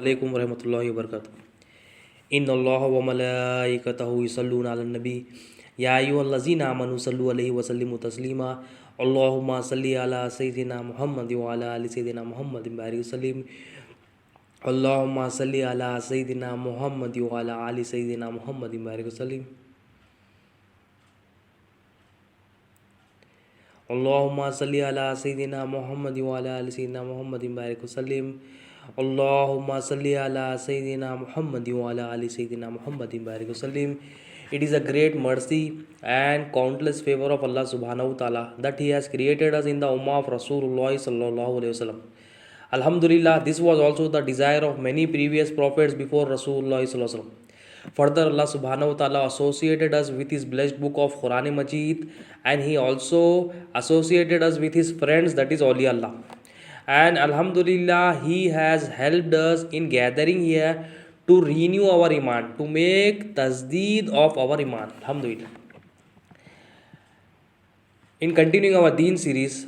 Alaikum warahmatullahi wabarakatuh. Inna Allah wa malaikatahu yusalluna ala nabi. Ya ayyuhallazina amanu sallu alaihi wa sallimu taslima. Allahumma salli ala sayyidina Muhammad wa ala ali sayyidina Muhammadin barik sallim. Allahumma salli ala sayyidina Muhammad wa ala ali sayyidina Muhammadin barik sallim. Allahumma salli ala sayyidina Muhammad wa ala ali sayyidina Muhammadin barik sallim. Allahumma salli ala sayyidina Muhammad wa ala ali sayyidina Muhammadin barik sallim. It is a great mercy and countless favor of Allah subhanahu wa ta'ala that He has created us in the ummah of Rasulullah sallallahu alayhi wasallam. Alhamdulillah, this was also the desire of many previous prophets before Rasulullah sallallahu alayhi wasallam. Further, Allah subhanahu wa ta'ala associated us with His blessed book of Quran Majid, and He also associated us with His friends, that is Awliya Allah. And Alhamdulillah, He has helped us in gathering here to renew our Iman, to make tasdeed of our Iman. Alhamdulillah. In continuing our Deen series,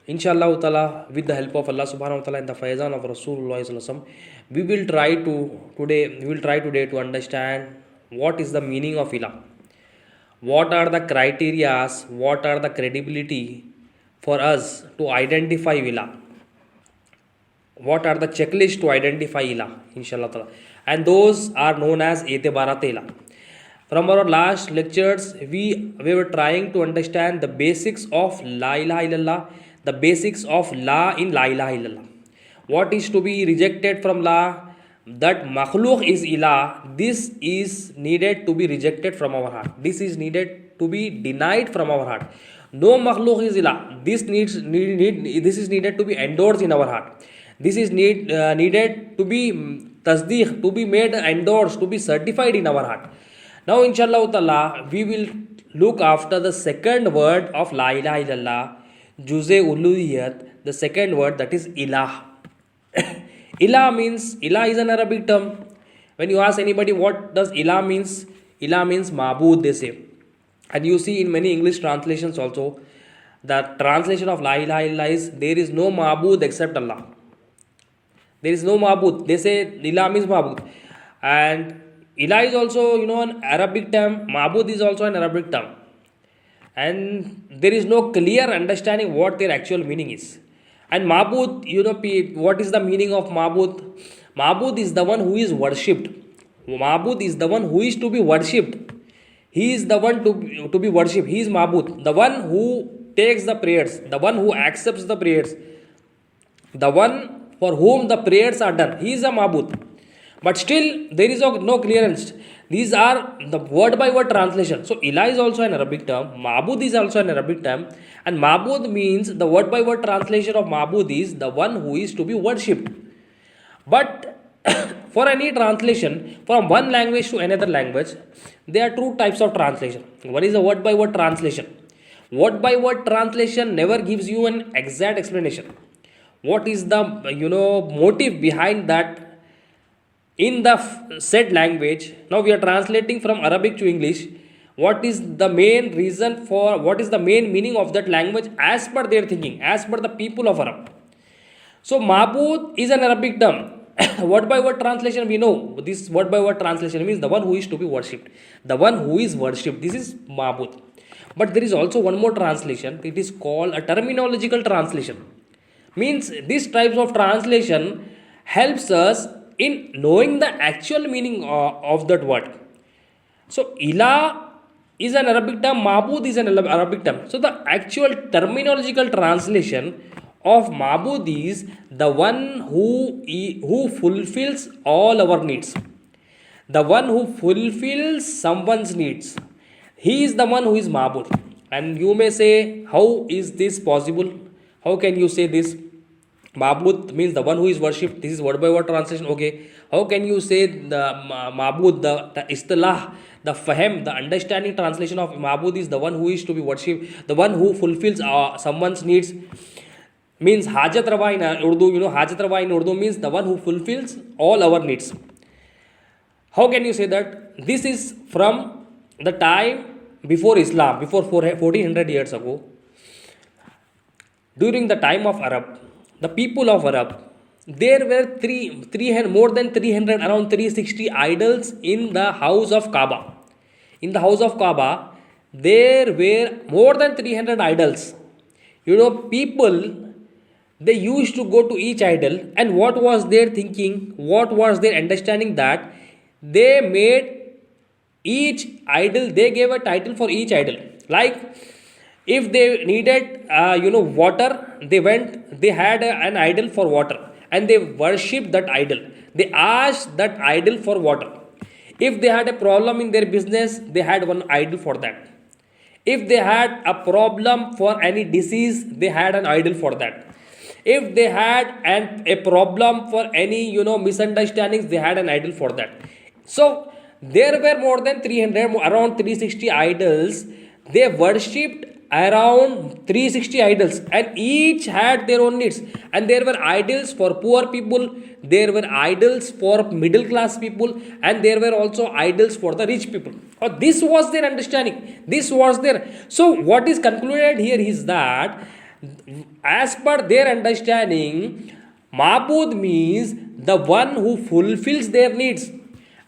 Inshallah ta'ala, with the help of Allah subhanahu wa ta'ala and the Faizan of Rasulullah sallallahu alaihi wasallam, we will try today to understand what is the meaning of Ilah. What are the criteria, what are the credibility for us to identify Ilah? What are the checklists to identify Ilah, inshallah ta'ala? And those are known as Etibarat Ilah. From our last lectures, we were trying to understand the basics of La ilaha illallah, the basics of La in La ilaha illallah. What is to be rejected from La? That makhluk is Ilah. This is needed to be rejected from our heart. This is needed to be denied from our heart. No makhluk is Ilah. This is needed to be endorsed in our heart. This is needed to be tasdeeq, to be made endorsed, to be certified in our heart. Now, inshallah ta'ala, we will look after the second word of La ilaha illallah, Juze Uluhiyat, the second word, that is Ilah. Ilah is an Arabic term. When you ask anybody what does Ilah means, Ilah means Mabood, they say. And you see in many English translations also, the translation of La ilaha illallah is, there is no Mabood except Allah. There is no Mabood. They say Ilah means Mabood. And Ilah is also, an Arabic term. Mabood is also an Arabic term. And there is no clear understanding what their actual meaning is. And Mabood, what is the meaning of Mabood? Mabood is the one who is worshipped. Mabood is the one who is to be worshipped. He is the one to be worshipped. He is Mabood. The one who takes the prayers. The one who accepts the prayers. The one for whom the prayers are done. He is a Mabood. But still, there is no clearance. These are the word by word translation. So, Ilah is also an Arabic term. Mabood is also an Arabic term. And Mabood means, the word by word translation of Mabood is the one who is to be worshipped. But for any translation from one language to another language, there are two types of translation. One is a word by word translation. Word by word translation never gives you an exact explanation. What is the motive behind that in the said language? Now we are translating from Arabic to English. What is the main reason for, what is the main meaning of that language as per their thinking, as per the people of Arab? So Mabood is an Arabic term. Word by word translation, we know this word by word translation means the one who is to be worshipped. The one who is worshipped. This is Mabood. But there is also one more translation. It is called a terminological translation. Means these types of translation helps us in knowing the actual meaning of that word. So Ilah is an Arabic term, Mabood is an Arabic term. So the actual terminological translation of Mabood is the one who fulfills all our needs. The one who fulfills someone's needs. He is the one who is Mabood. And you may say, how is this possible? How can you say this? Mabood means the one who is worshipped. This is word by word translation. Okay. How can you say the Mabood, the istilah, the fahem, the understanding translation of Mabood is the one who is to be worshipped, the one who fulfills someone's needs? Means Hajat Rawa in Urdu, Hajat Rawa in Urdu means the one who fulfills all our needs. How can you say that? This is from the time before Islam, before 1400 years ago. During the time of Arab, the people of Arab, there were more than 300, around 360 idols in the house of Kaaba. In the house of Kaaba, there were more than 300 idols. People, they used to go to each idol, and what was their thinking, what was their understanding, that they made each idol, they gave a title for each idol. Like if they needed water, they had an idol for water, and they worshipped that idol. They asked that idol for water. If they had a problem in their business, they had one idol for that. If they had a problem for any disease, they had an idol for that. If they had a problem for any misunderstandings, they had an idol for that. So there were more than 300, around 360 idols. They worshipped around 360 idols, and each had their own needs. And there were idols for poor people, there were idols for middle class people, and there were also idols for the rich people. This was their understanding, this was their. So what is concluded here is that, as per their understanding, Mabood means the one who fulfills their needs.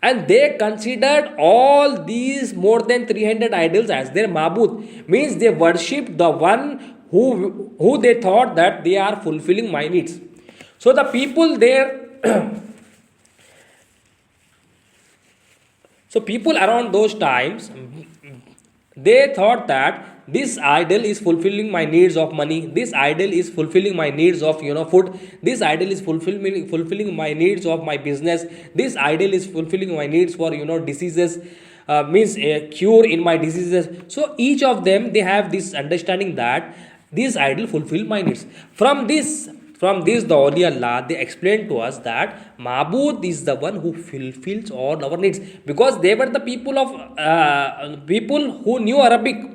And they considered all these more than 300 idols as their Mabood. Means they worshipped the one who they thought that they are fulfilling my needs. So the people there, so people around those times, they thought that this idol is fulfilling my needs of money, this idol is fulfilling my needs of food, this idol is fulfilling my needs of my business, this idol is fulfilling my needs for diseases, means a cure in my diseases. So each of them, they have this understanding that this idol fulfill my needs. From this the Awliya Allah, they explained to us that Mabood is the one who fulfills all our needs, because they were the people who knew Arabic,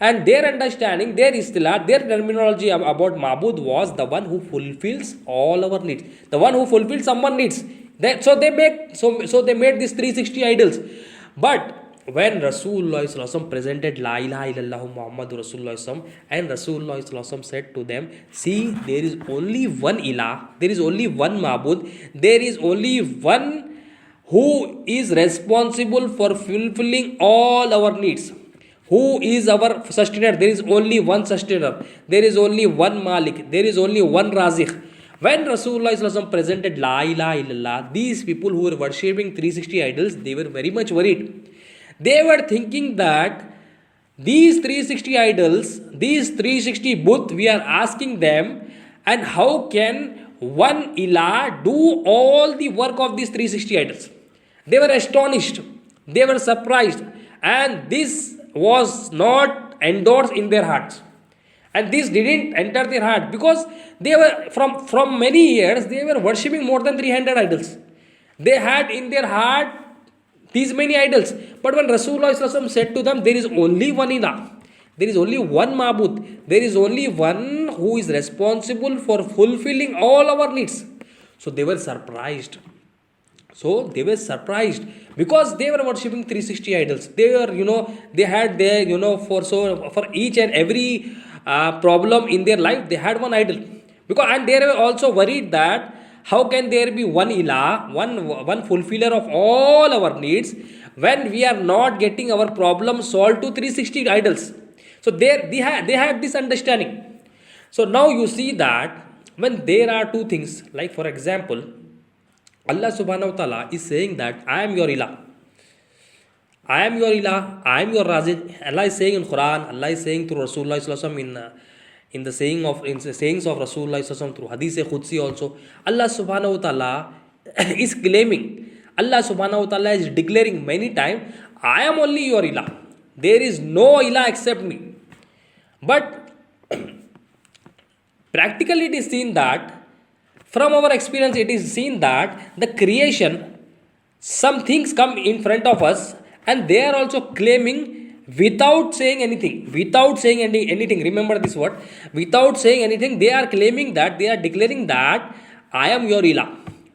and their understanding, their istilah, their terminology about Mabood was the one who fulfills all our needs, the one who fulfills someone's needs. So they made these 360 idols. But when Rasulullah presented La ilaha illallah Muhammadur Rasulullah, and Rasulullah said to them, see, there is only one Ilah, there is only one Mabood, there is only one who is responsible for fulfilling all our needs. Who is our sustainer? There is only one sustainer. There is only one Malik. There is only one Razikh. When Rasulullah presented La ilaha illallah, these people who were worshipping 360 idols, they were very much worried. They were thinking that these 360 idols, these 360 Buddh, we are asking them, and how can one Ilah do all the work of these 360 idols? They were astonished. They were surprised. And this was not endorsed in their hearts, and this didn't enter their heart, because they were from many years they were worshipping more than 300 idols. They had in their heart these many idols. But when Rasulullah said to them, there is only one Ilah, there is only one Mabood, there is only one who is responsible for fulfilling all our needs, so they were surprised. Because they were worshipping 360 idols. They were, they had their, for each and every problem in their life, they had one idol. And they were also worried that how can there be one Ilah, one fulfiller of all our needs, when we are not getting our problem solved to 360 idols. So they had this understanding. So now you see that when there are two things, like for example, Allah subhanahu wa ta'ala is saying that I am your Ilah. I am your Ilah, I am your Razik. Allah is saying in Quran, Allah is saying through Rasulullah in the sayings of Rasulullah through Hadith Qudsi also. Allah subhanahu wa ta'ala is claiming, Allah subhanahu wa ta'ala is declaring many times, I am only your Ilah. There is no Ilah except me. But practically it is seen that, from our experience, it is seen that the creation, some things come in front of us, and they are also claiming without saying anything. Without saying anything, remember this word. Without saying anything, they are claiming that, they are declaring that I am your Ilah.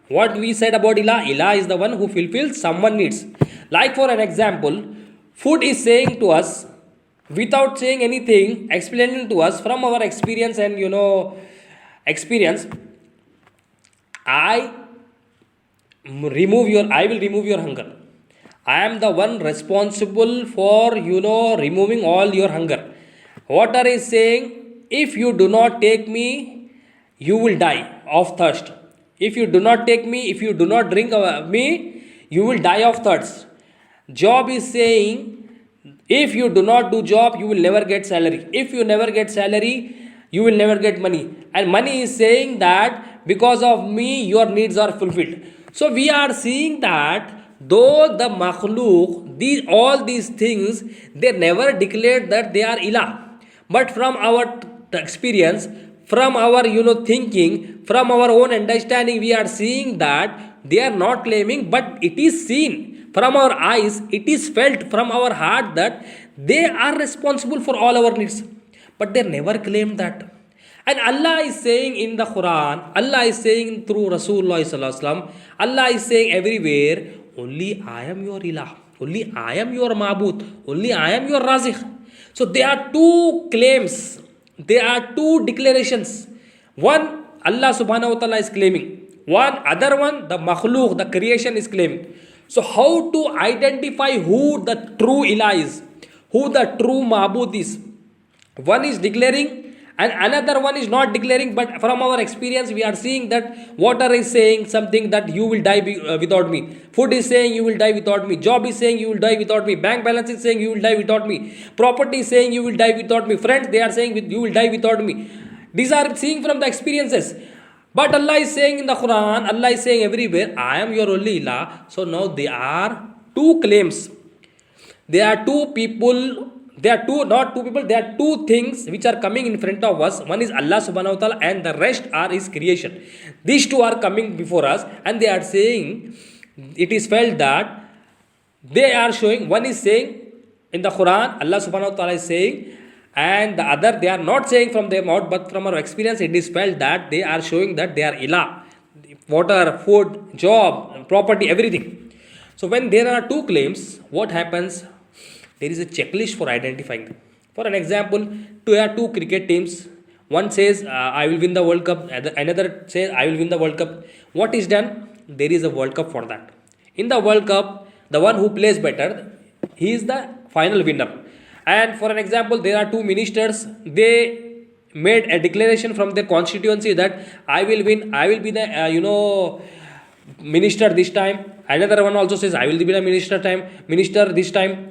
What we said about Ilah, Ilah is the one who fulfills someone's needs. Like for an example, food is saying to us, without saying anything, explaining to us from our experience and experience, I I will remove your hunger. I am the one responsible for, removing all your hunger. Water is saying, if you do not take me, you will die of thirst. If you do not take me, if you do not drink me, you will die of thirst. Job is saying, if you do not do job, you will never get salary. If you never get salary, you will never get money. And money is saying that because of me, your needs are fulfilled. So we are seeing that though the makhluk, all these things, they never declared that they are Ilah. But from our experience, from our thinking, from our own understanding, we are seeing that they are not claiming, but it is seen from our eyes, it is felt from our heart that they are responsible for all our needs. But they never claimed that. And Allah is saying in the Quran, Allah is saying through Rasulullah sallallahu alaihi wasallam, Allah is saying everywhere, only I am your Ilah, only I am your Mabood, only I am your Razikh. So there are two claims, there are two declarations. One, Allah subhanahu wa ta'ala is claiming. One, other one, the makhluk, the creation is claiming. So how to identify who the true Ilah is, who the true Mabood is? One is declaring and another one is not declaring, but from our experience we are seeing that water is saying something that you will die without me. Food is saying you will die without me. Job is saying you will die without me. Bank balance is saying you will die without me. Property is saying you will die without me. Friends, they are saying you will die without me. These are seeing from the experiences. But Allah is saying in the Quran, Allah is saying everywhere, I am your only Ilah. So now there are two claims. There are two people. There are not two people, there are two things which are coming in front of us. One is Allah subhanahu wa ta'ala and the rest are His creation. These two are coming before us and they are saying, it is felt that they are showing, one is saying in the Quran, Allah subhanahu wa ta'ala is saying, and the other they are not saying from their mouth, but from our experience it is felt that they are showing that they are Ilah. Water, food, job, property, everything. So when there are two claims, what happens? There is a checklist for identifying them. For an example, there are two cricket teams. One says, I will win the World Cup. Another says, I will win the World Cup. What is done? There is a World Cup for that. In the World Cup, the one who plays better, he is the final winner. And for an example, there are two ministers. They made a declaration from their constituency that I will win. I will be the, minister this time. Another one also says, I will be the minister this time.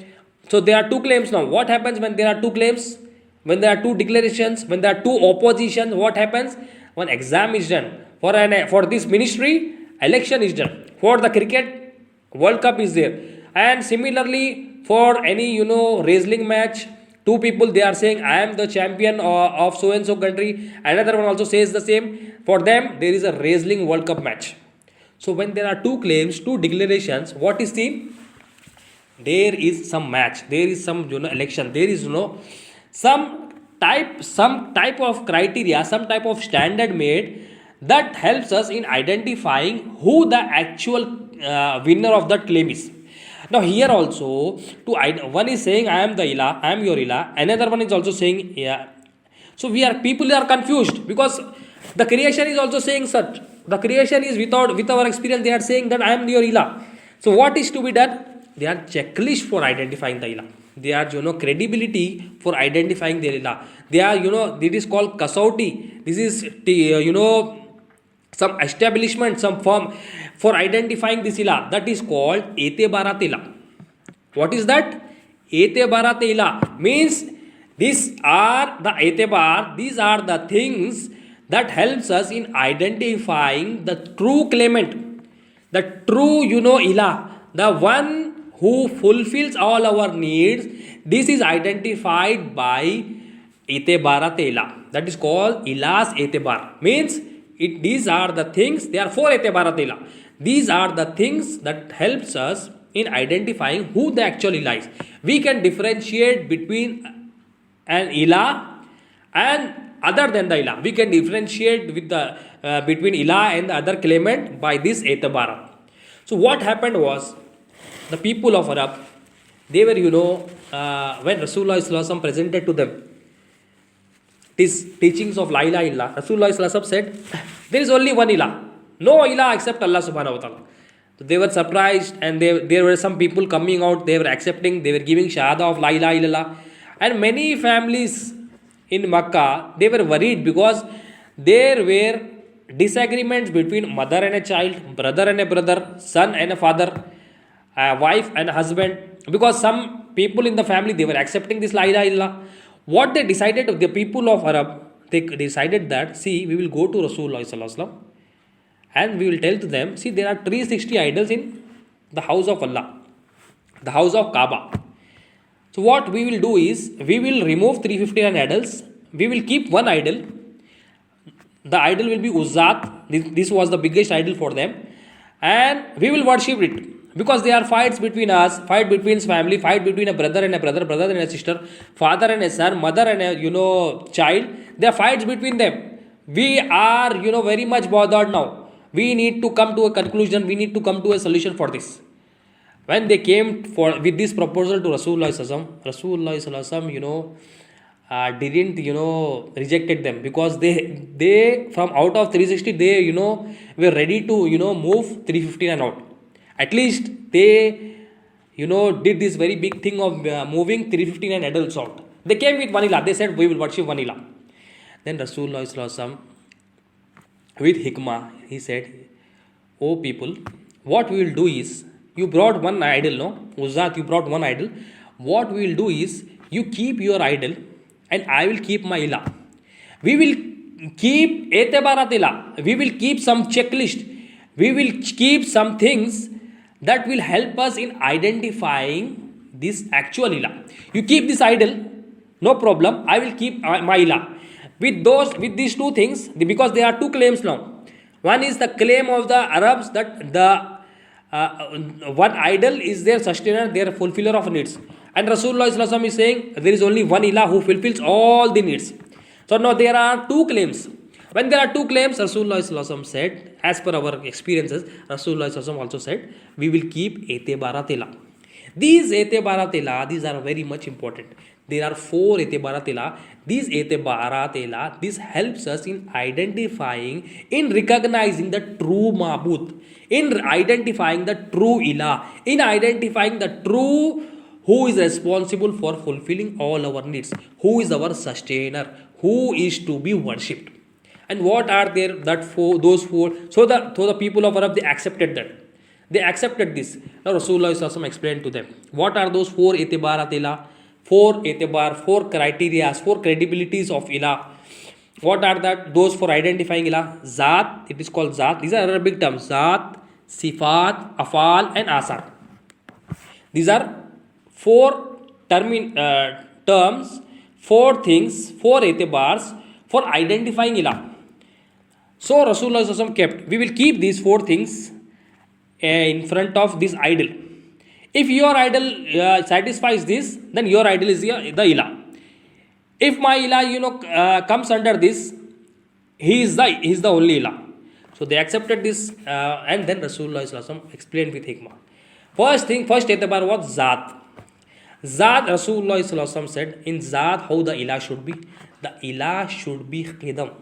So there are two claims now. What happens when there are two claims? When there are two declarations, when there are two oppositions, what happens? One exam is done. For this ministry, election is done. For the cricket, World Cup is there. And similarly, for any, wrestling match, two people, they are saying, I am the champion of so-and-so country. Another one also says the same. For them, there is a wrestling World Cup match. So when there are two claims, two declarations, what is seen? There is some match, there is some election, there is some type of criteria, some type of standard made that helps us in identifying who the actual winner of that claim is. Now here also, one is saying I am the Ilah, I am your Ilah. Another one is also saying yeah. So people are confused because the creation is also saying such. The creation is with our experience. They are saying that I am your Ilah. So what is to be done? They are checklist for identifying the Ilah. They are credibility for identifying the Ilah. They are it is called kasauti. This is some establishment, some firm for identifying this Ilah. That is called Etebarat Ilah. What is that? Etebarat Ilah means these are the etebar. These are the things that helps us in identifying the true claimant, the true Ilah, the one who fulfills all our needs. This is identified by Etebarat Ilah. That is called Ilah's Etebar. Means these are the things, they are for Etebarat Ilah. These are the things that helps us in identifying who the actual Ilah is. We can differentiate between an Ilah and other than the Ilah. We can differentiate with the between Ilah and the other claimant by this Etebarat. So what happened was, the people of Arab, they were, when Rasulullah presented to them these teachings of La ilaha illallah, Rasulullah said, there is only one Ilah. No ilah except Allah subhanahu wa ta'ala. So they were surprised, and there were some people coming out, they were accepting, they were giving shahada of la ilaha illallah. And many families in Makkah, they were worried because there were disagreements between mother and a child, brother and a brother, son and a father, wife and a husband. Because some people in the family, they were accepting this la ilaha illallah. What they decided, the people of Arab, they decided that, see, we will go to Rasulullah sallallahu alaihi wasallam and we will tell to them, see, there are 360 idols in the house of Allah, the house of Kaaba. So what we will do is, we will remove 359 idols, we will keep one idol. The idol will be Uzzat. This was the biggest idol for them, and we will worship it. Because there are fights between us, fight between family, fight between a brother and a brother, brother and a sister, father and a son, mother and a child. There are fights between them. We are very much bothered now. We need to come to a conclusion. We need to come to a solution for this. When they came with this proposal to Rasulullah sallallahu didn't rejected them, because they from out of 360 they were ready to move 359 out. At least they did this very big thing of moving 359 adults out. They came with one ilah. They said, we will worship one ilah. Then Rasulullah sallallahu with hikmah, he said, oh people, what we will do is, you brought one idol, no? Uzzat, you brought one idol. What we will do is, you keep your idol and I will keep my ilah. We will keep etebarat ilah. We will keep some checklist. We will keep some things that will help us in identifying this actual ilah. You keep this idol, no problem. I will keep my ilah. With these two things, because there are two claims now. One is the claim of the Arabs that the one idol is their sustainer, their fulfiller of needs. And Rasulullah sallallahu is saying there is only one ilah who fulfills all the needs. So now there are two claims. When there are two claims, Rasulullah sallallahu said, as per our experiences, Rasulullah sallallahu also said, we will keep etebarat ilah. These etebarat ilah, these are very much important. There are 4 etebarat ilah. These etebarat ilah, this helps us in identifying, in recognizing the true Mabood, in identifying the true ilah, in identifying the true who is responsible for fulfilling all our needs, who is our sustainer, who is to be worshipped. And what are there those four? So the people of Arab, they accepted that. They accepted this. Now Rasulullah explained to them, what are those 4 etebarat ilah? 4 etebar, 4 criteria, 4 credibilities of ilah. What are those for identifying ilah? Zat, it is called Zat. These are Arabic terms. Zat, Sifat, Afal and Ahsan. These are 4 terms, 4 things, 4 etebars for identifying ilah. So Rasulullah kept, we will keep these 4 things in front of this idol. If your idol satisfies this, then your idol is the ilah. If my ilah comes under this, he is the only ilah. So they accepted this, and then Rasulullah explained with hikmah. First etebar was Zat. Zat, Rasulullah said, in Zat how the ilah should be. The ilah should be khidam.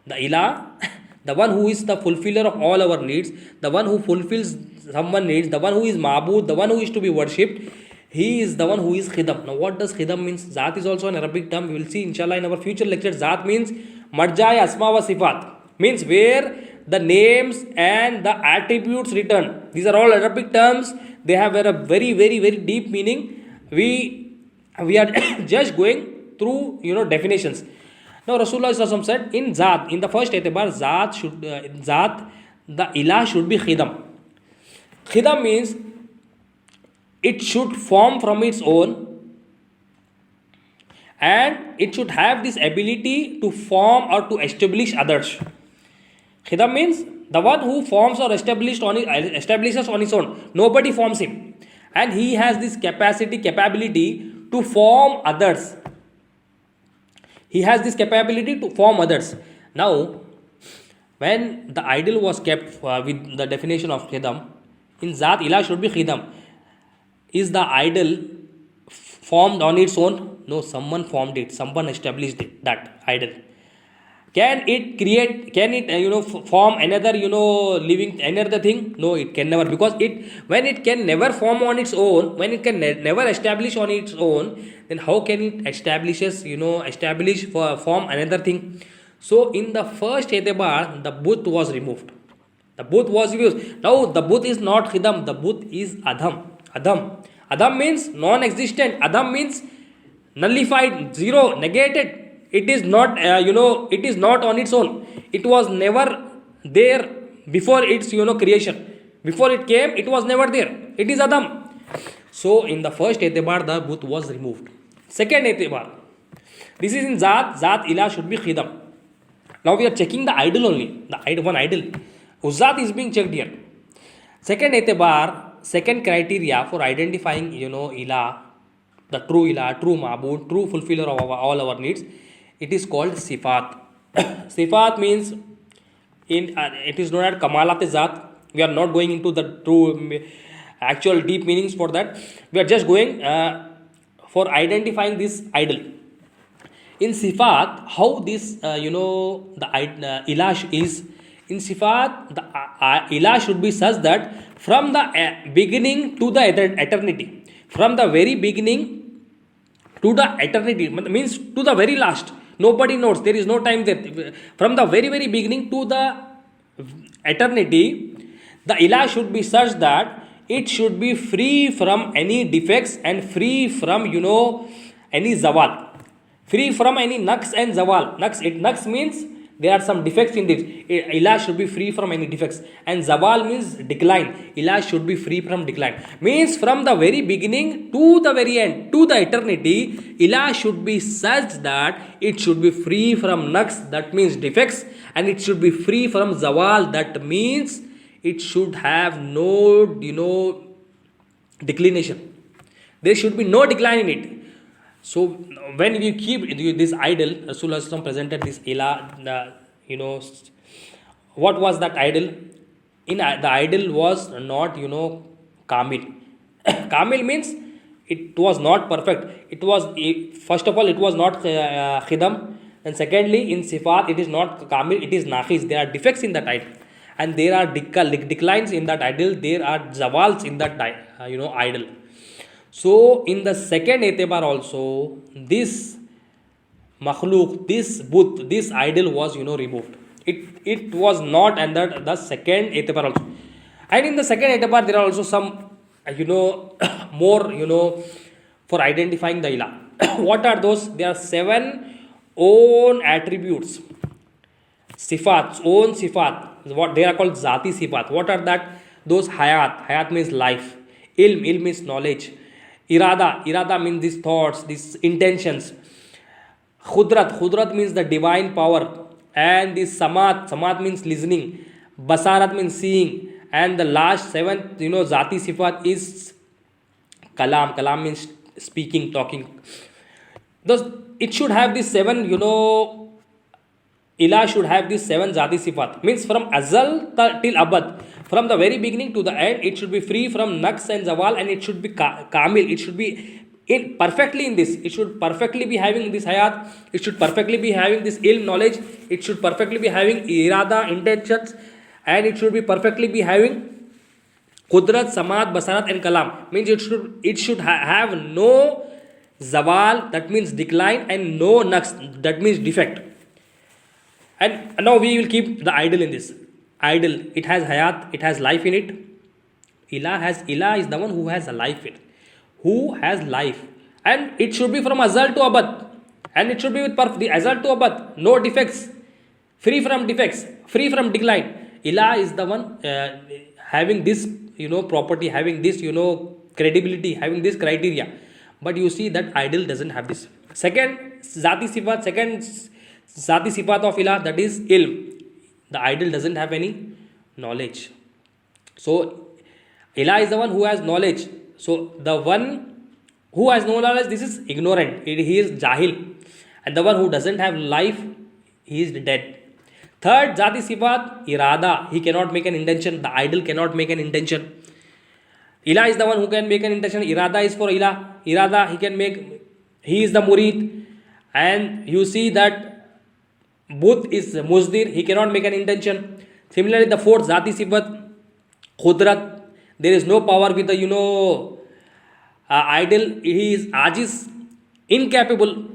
The ilah, the one who is the fulfiller of all our needs, the one who fulfills someone's needs, the one who is Mabood, the one who is to be worshipped, he is the one who is khidam. Now what does khidam means? Zat is also an Arabic term. We will see inshallah in our future lectures. Zat means marjai asma wa sifat, means where the names and the attributes written. These are all Arabic terms. They have a very, very, very deep meaning. We are just going through definitions. Now Rasulullah said in Zat, in the first etebar, the ilah should be khidam. Khidam means it should form from its own, and it should have this ability to form or to establish others. Khidam means the one who forms or establishes on his own. Nobody forms him, and he has this capability to form others. He has this capability to form others. Now, when the idol was kept with the definition of khidam, in Zat, ilah should be khidam. Is the idol formed on its own? No, someone formed it. Someone established that idol. Can it create, can it form another living another thing? No, it can never, because when it can never form on its own, when it can never establish on its own, then how can it form another thing? So in the first etibar, the BOOJH was removed. The BOOJH was used. Now the BOOJH is not khidam, the BOOJH is Adam means non-existent. Adam means nullified, zero, negated. It is not it is not on its own. It was never there before its creation. Before it came, it was never there. It is Adam. So in the first etibar, the BOOJH was removed. Second etibar, this is in Zat Ilah should be khidam. Now we are checking the idol only, the one idol. Uzzat is being checked here. Second etibar, second criteria for identifying Ilah, the true Ilah, true Mabood, true fulfiller of all our needs. It is called Sifat. Sifat means it is known as Kamalat Zat. We are not going into the true actual deep meanings for that. We are just going for identifying this idol. In Sifat, how this the Ilah is. In Sifat, the Ilah should be such that from the beginning to the eternity, from the very beginning to the eternity, means to the very last. Nobody knows. There is no time there. From the very, very beginning to the eternity, the Ilah should be such that it should be free from any defects and free from, any zawal. Free from any naqs and zawal. Naqs means there are some defects in this. Ilah should be free from any defects. And zawal means decline. Ilah should be free from decline. Means from the very beginning to the very end, to the eternity, Ilah should be such that it should be free from naqs, that means defects, and it should be free from zawal, that means it should have no, declination. There should be no decline in it. So when we keep this idol, Rasulullah presented this Ilah, what was that idol? The idol was not, Kamil. Kamil means it was not perfect. It was, first of all, it was not khidam. And secondly, in Sifat, it is not Kamil, it is Naqis. There are defects in that idol. And there are declines in that idol. There are zawals in that, idol. So in the second etibar also, this makhluk, this BOOJH, this idol was removed. It was not under the second etibar also. And in the second etibar there are also some more for identifying the Ilah. What are those? There are 7 own attributes, sifats, own sifat. What they are called Zati sifat. What are that? Those hayat means life. Ilm means knowledge. Irada means these thoughts, these intentions. Khudrat means the divine power. And this Samat means listening. Basarat means seeing. And the last 7th, Zati Sifat is Kalam. Kalam means speaking, talking. Thus, it should have these 7, Ilah should have these 7 Zati Sifat. Means from Azal till Abad. From the very beginning to the end, it should be free from Naqs and Zawal, and it should be Kamil. It should be perfectly in this. It should perfectly be having this Hayat. It should perfectly be having this Ilm knowledge. It should perfectly be having Irada intentions. And it should be perfectly be having Qudrat, Samad, Basarat and Kalam. Means it should have no Zawal, that means decline, and no Naqs, that means defect. And now we will keep the idol in this. Idol, it has hayat, it has life in it. Ilah is the one who has a life in it. Who has life. And it should be from Azal to Abad. And it should be with the Azal to Abad. No defects. Free from defects. Free from decline. Ilah is the one having this, property, having this, credibility, having this criteria. But you see that idol doesn't have this. Second Zati Sifat of Ilah, that is Ilm. The idol doesn't have any knowledge. So Ilah is the one who has knowledge. So the one who has no knowledge, this is ignorant. He is Jahil. And the one who doesn't have life, he is dead. Third Zati Sifat, Irada. He cannot make an intention. The idol cannot make an intention. Ilah is the one who can make an intention. Irada is for Ilah. Irada, he is the Murid. And you see that Booth is Muzdir, he cannot make an intention. Similarly, the fourth Zati Sifat, Khudrat, there is no power with the, idol, he is Ajiz, incapable,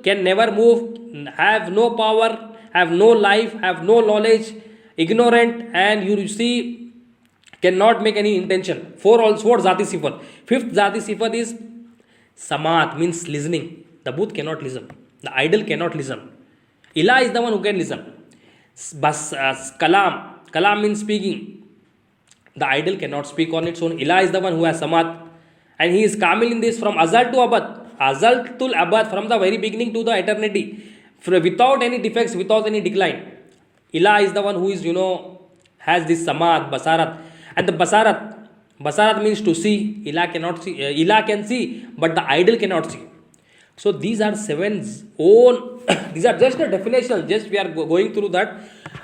can never move, have no power, have no life, have no knowledge, ignorant, and you see, cannot make any intention. Four Zati Sifat. Fifth Zati Sifat is Samajh, means listening. The Booth cannot listen. The idol cannot listen. Ilah is the one who can listen. Kalam means speaking. The idol cannot speak on its own. Ilah is the one who has Samajh. And he is Kamil in this from Azal to Abad. Azal to Abad, from the very beginning to the eternity. Without any defects, without any decline. Ilah is the one who is, has this Samajh, Basarat. And the Basarat means to see. Ilah cannot see. Ilah can see, but the idol cannot see. So these are own. These are just a definition. Just we are going through that.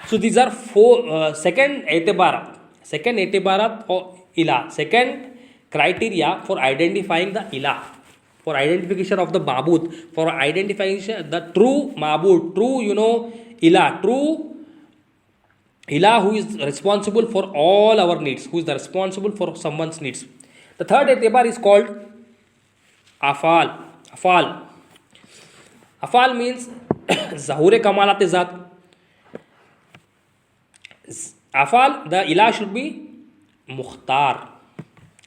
So these are four. Second etibarat. Second etibarat or Ilah. Second criteria for identifying the Ilah. For identification of the Mabood. For identification the true Mabood. True, Ilah. True Ilah who is responsible for all our needs. Who is responsible for someone's needs. The third etibar is called Afal. Afal means Zahure Kamalat Zat. Afal, the Ilah should be Mukhtar.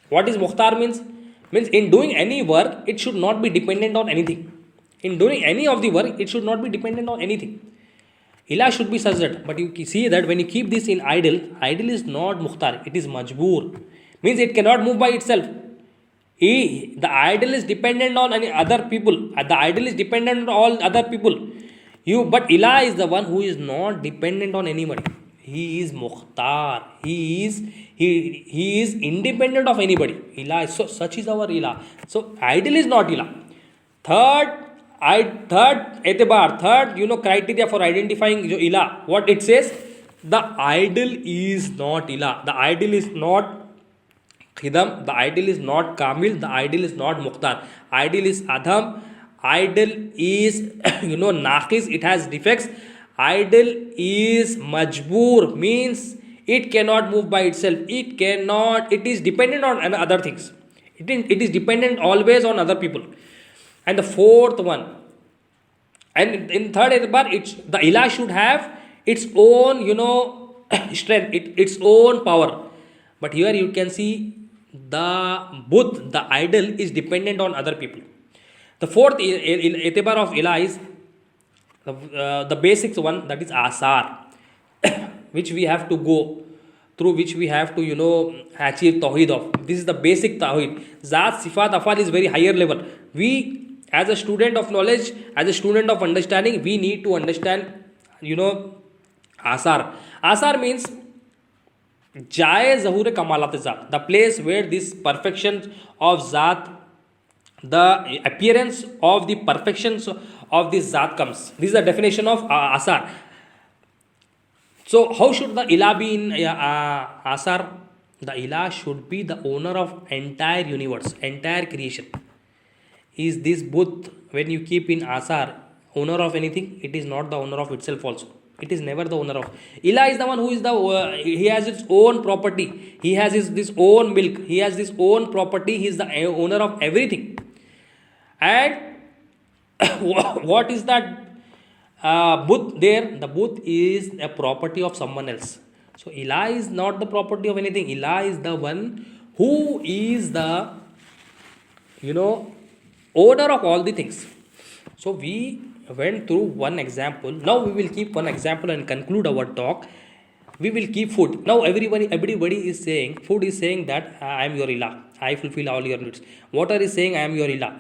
What is Mukhtar means? Means in doing any work, it should not be dependent on anything. In doing any of the work, it should not be dependent on anything. Ilah should be such that. But you see that when you keep this in idol is not Mukhtar, it is Majboor. Means it cannot move by itself. The idol is dependent on any other people. The idol is dependent on all other people. But Ilah is the one who is not dependent on anybody. He is Mukhtar. He is independent of anybody. Ilah is such is our Ilah. So idol is not Ilah. Third etibar, criteria for identifying Ilah. What it says? The idol is not Ilah. The idol is not Khidam, the idol is not Kamil, the idol is not Mukhtar. Idol is Adham, idol is, Naqis, it has defects. Idol is Majboor, means it cannot move by itself. It is dependent on other things. It is dependent always on other people. And the fourth one, and in third etibar, the Ilah should have its own, strength, its own power. But here you can see the Booth, the idol, is dependent on other people. The fourth etibar of Ilah is the basics one, that is Asar, which we have to go through, which we have to achieve Tauheed of. This is the basic Tauheed. Zat, Sifat, Afal is very higher level. We, as a student of knowledge, as a student of understanding, we need to understand Asar. Asar means Jaye Zahure Kamalat Zat, the place where this perfection of Zat, the appearance of the perfections of this Zat comes. This is the definition of Asar. So how should the Ilah be in Asar? The Ilah should be the owner of entire universe, entire creation. Is this Booth, when you keep in Asar, owner of anything? It is not the owner of itself also. It is never the owner of. Ilah is the one who is he has its own property. He has this own milk. He has this own property. He is the owner of everything. And what is that Booth there? The Booth is a property of someone else. So Ilah is not the property of anything. Ilah is the one who is the, owner of all the things. So we went through one example. Now we will keep one example and conclude our talk. We will keep food. Now everybody is saying, food is saying that I am your Ilah. I fulfill all your needs. Water is saying I am your Ilah.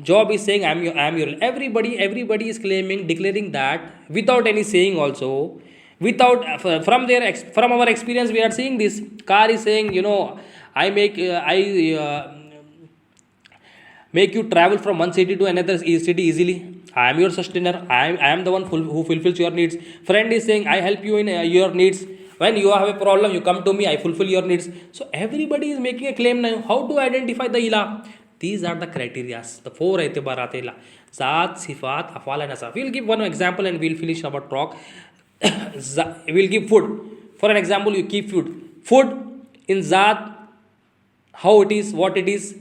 Job is saying I am your. Everybody is declaring that without any saying also. From our experience we are seeing this. Car is saying, I make you travel from one city to another city easily. I am your sustainer. I am the one who fulfills your needs. Friend is saying, I help you in your needs. When you have a problem, you come to me, I fulfill your needs. So everybody is making a claim now. How to identify the Ilah? These are the criteria, the four etibarat Ilah. Zat, Sifat, Afal and Asaf. We'll give one example and we'll finish our talk. We'll give food. For an example, you keep food. Food in Zat, how it is, what it is.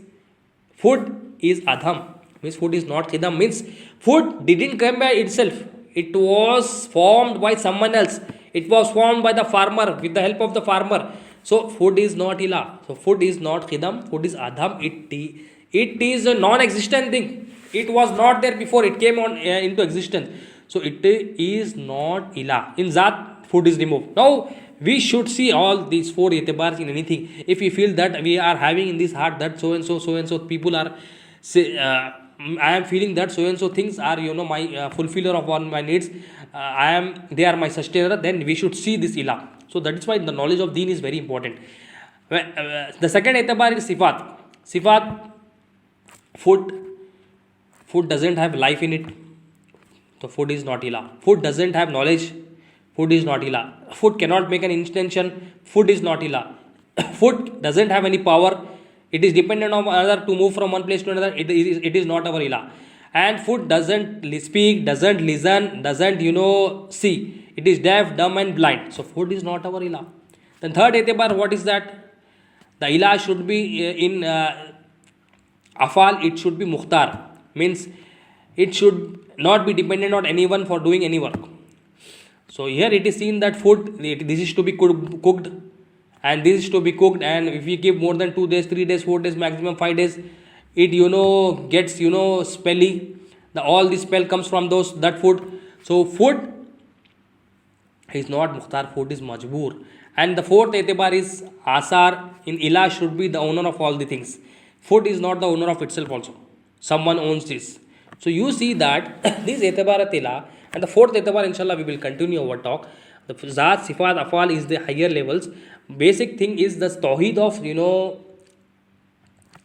Food is Adham. Means food is not Khidam. Means food didn't come by itself. It was formed by someone else. It was formed by the farmer with the help of the farmer. So food is not Ilah. So food is not Khidam. Food is Adham. It is a non-existent thing. It was not there before. It came on into existence. So it is not Ilah. In Zat, food is removed. Now we should see all these four etibars in anything. If we feel that we are having in this heart that so and so people are say, I am feeling that so and so things are my fulfiller of all my needs. They are my sustainer. Then we should see this Ilah. So that is why the knowledge of Deen is very important. The second etibar is Sifat. Sifat, food doesn't have life in it. So food is not Ilah. Food doesn't have knowledge. Food is not Ilah. Food cannot make an intention. Food is not Ilah. Food doesn't have any power. It is dependent on another to move from one place to another. It is not our Ilah. And food doesn't speak, doesn't listen, doesn't see. It is deaf, dumb and blind. So food is not our Ilah. Then third etibar, what is that? The Ilah should be in Afal, it should be Mukhtar. Means it should not be dependent on anyone for doing any work. So here it is seen that food, this is to be cooked and this is to be cooked, and if we keep more than 2 days, 3 days, 4 days, maximum 5 days, it gets smelly. All the smell comes from that food. So food is not Mukhtar, food is Majboor. And the fourth etibar is Asar. In Ilah should be the owner of all the things. Food is not the owner of itself also. Someone owns this. So you see that this etibar at Ilah. And the fourth etibar, inshallah, we will continue our talk. The Zat, Sifat, Afal is the higher levels. Basic thing is the Tauheed of,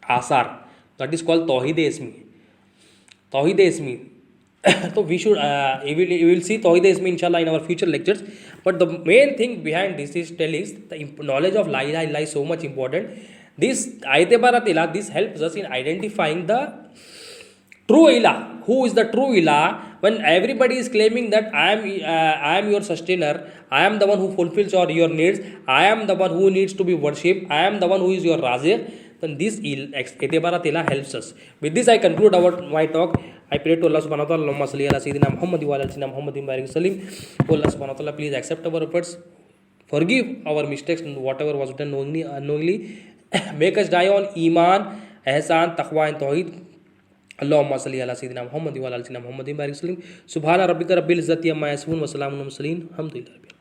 Asar. That is called Tauheed-e-Ismi. Tauheed-e-Ismi. So we should, we will see Tauheed-e-Ismi, inshallah, in our future lectures. But the main thing behind this is the knowledge of La ilaha illallah is so much important. This etibar at Ilah, this helps us in identifying the true Ilah. Who is the true Ilah? When everybody is claiming that I am your sustainer, I am the one who fulfills all your needs, I am the one who needs to be worshipped, I am the one who is your Raziq, then this etibarat Ilah helps us. With this I conclude my talk. I pray to Allah subhanahu wa ta'ala, Allahumma salli ala Sayyidina Muhammad wa ala Sayyidina Muhammadin barik salim. Allah subhanahu wa ta'ala, please accept our efforts, forgive our mistakes and whatever was done knowingly, unknowingly. Make us die on Iman, Ahsan, Taqwa and Tauheed. Allahumma salli ala Sayyidina Muhammad wa ala Sayyidina Muhammadin barik salim. Subhana rabbika rabbil izzati amma yasifun wa salamun al mursalin. Alhamdulillah.